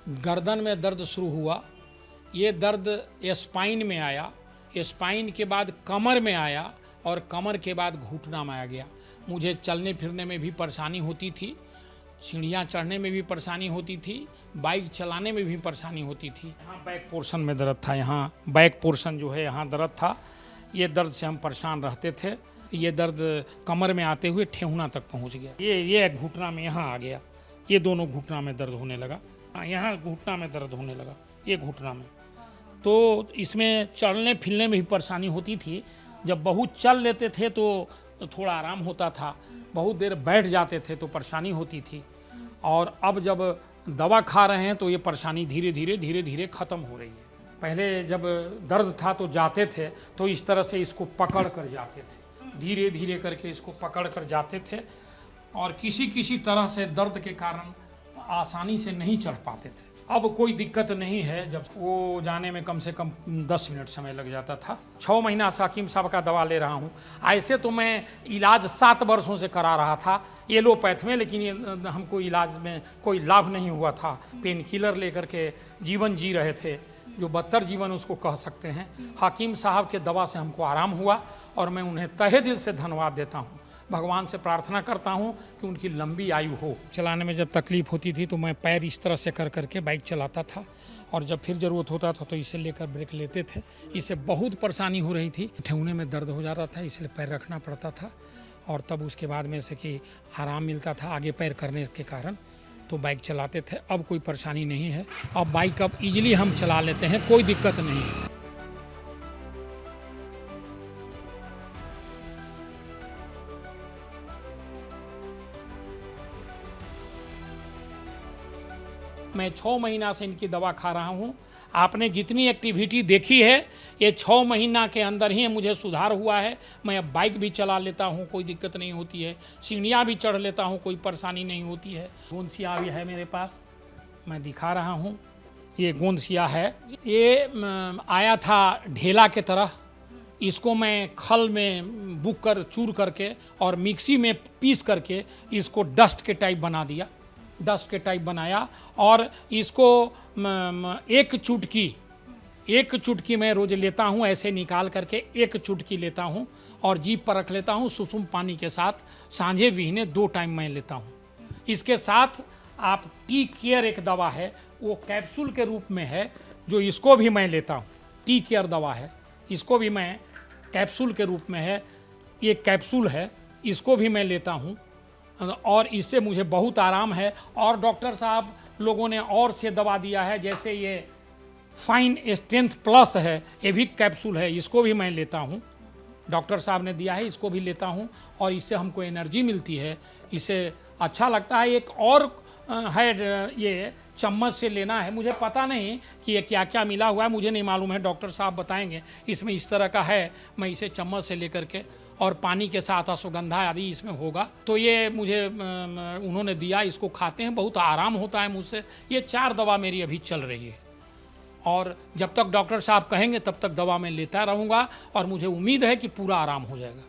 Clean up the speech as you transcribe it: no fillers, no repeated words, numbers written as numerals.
गर्दन में दर्द शुरू हुआ। ये दर्द स्पाइन में आया, स्पाइन के बाद कमर में आया और कमर के बाद घुटना में आ गया। मुझे चलने फिरने में भी परेशानी होती थी, सीढ़ियाँ चढ़ने में भी परेशानी होती थी, बाइक चलाने में भी परेशानी होती थी। यहाँ बैक पोर्शन में दर्द था, यहाँ बैक पोर्शन जो है यहाँ दर्द था। ये दर्द से हम परेशान रहते थे। ये दर्द कमर में आते हुए ठेहुना तक पहुँच गया। ये घुटना में यहाँ आ गया, ये दोनों घुटना में दर्द होने लगा। यहाँ घुटना में दर्द होने लगा, ये घुटना में। तो इसमें चलने फिरने में भी परेशानी होती थी। जब बहुत चल लेते थे तो थोड़ा आराम होता था, बहुत देर बैठ जाते थे तो परेशानी होती थी। और अब जब दवा खा रहे हैं तो ये परेशानी धीरे धीरे ख़त्म हो रही है। पहले जब दर्द था तो जाते थे तो इस तरह से इसको पकड़ कर जाते थे, धीरे धीरे करके इसको पकड़ कर जाते थे और किसी तरह से दर्द के कारण आसानी से नहीं चढ़ पाते थे। अब कोई दिक्कत नहीं है। जब वो जाने में कम से कम 10 मिनट समय लग जाता था। 6 महीना से हकीम साहब का दवा ले रहा हूँ। ऐसे तो मैं इलाज 7 वर्षों से करा रहा था एलोपैथ में, लेकिन ये हमको इलाज में कोई लाभ नहीं हुआ था। पेन किलर लेकर के जीवन जी रहे थे, जो बदतर जीवन उसको कह सकते हैं। हकीम साहब के दवा से हमको आराम हुआ और मैं उन्हें तहे दिल से धन्यवाद देता हूँ। भगवान से प्रार्थना करता हूँ कि उनकी लंबी आयु हो। चलाने में जब तकलीफ़ होती थी तो मैं पैर इस तरह से कर करके बाइक चलाता था और जब फिर ज़रूरत होता था तो इसे लेकर ब्रेक लेते थे। इससे बहुत परेशानी हो रही थी, ठेहुने में दर्द हो जाता था, इसलिए पैर रखना पड़ता था और तब उसके बाद में से कि आराम मिलता था आगे पैर करने के कारण, तो बाइक चलाते थे। अब कोई परेशानी नहीं है, अब बाइक अब ईजिली हम चला लेते हैं, कोई दिक्कत नहीं है। मैं 6 महीना से इनकी दवा खा रहा हूँ। आपने जितनी एक्टिविटी देखी है ये 6 महीना के अंदर ही मुझे सुधार हुआ है। मैं अब बाइक भी चला लेता हूँ, कोई दिक्कत नहीं होती है, सीढ़ियाँ भी चढ़ लेता हूँ, कोई परेशानी नहीं होती है। गोंद सिया भी है मेरे पास, मैं दिखा रहा हूँ। ये गोंद सिया है, ये आया था ढेला के तरह। इसको मैं खल में बुक कर चूर करके और मिक्सी में पीस करके इसको डस्ट के टाइप बना दिया, डस्ट के टाइप बनाया और इसको एक चुटकी मैं रोज़ लेता हूँ। ऐसे निकाल करके एक चुटकी लेता हूँ और जीभ पर रख लेता हूँ सुसुम पानी के साथ। सांझे विहने 2 टाइम मैं लेता हूँ। इसके साथ आप टी केयर एक दवा है, वो कैप्सूल के रूप में है, जो इसको भी मैं लेता हूँ। टी केयर दवा है, इसको भी मैं कैप्सूल के रूप में है, ये कैप्सूल है, इसको भी मैं लेता हूँ और इससे मुझे बहुत आराम है। और डॉक्टर साहब लोगों ने और से दवा दिया है, जैसे ये फाइन स्ट्रेंथ प्लस है, ये भी कैप्सूल है, इसको भी मैं लेता हूँ। डॉक्टर साहब ने दिया है, इसको भी लेता हूँ और इससे हमको एनर्जी मिलती है, इससे अच्छा लगता है। एक और है, ये चम्मच से लेना है, मुझे पता नहीं कि ये क्या क्या मिला हुआ है, मुझे नहीं मालूम है, डॉक्टर साहब बताएंगे। इसमें इस तरह का है, मैं इसे चम्मच से लेकर के और पानी के साथ अश्वगंधा आदि इसमें होगा, तो ये मुझे उन्होंने दिया, इसको खाते हैं, बहुत आराम होता है मुझसे। ये 4 दवा मेरी अभी चल रही है और जब तक डॉक्टर साहब कहेंगे तब तक दवा मैं लेता रहूँगा और मुझे उम्मीद है कि पूरा आराम हो जाएगा।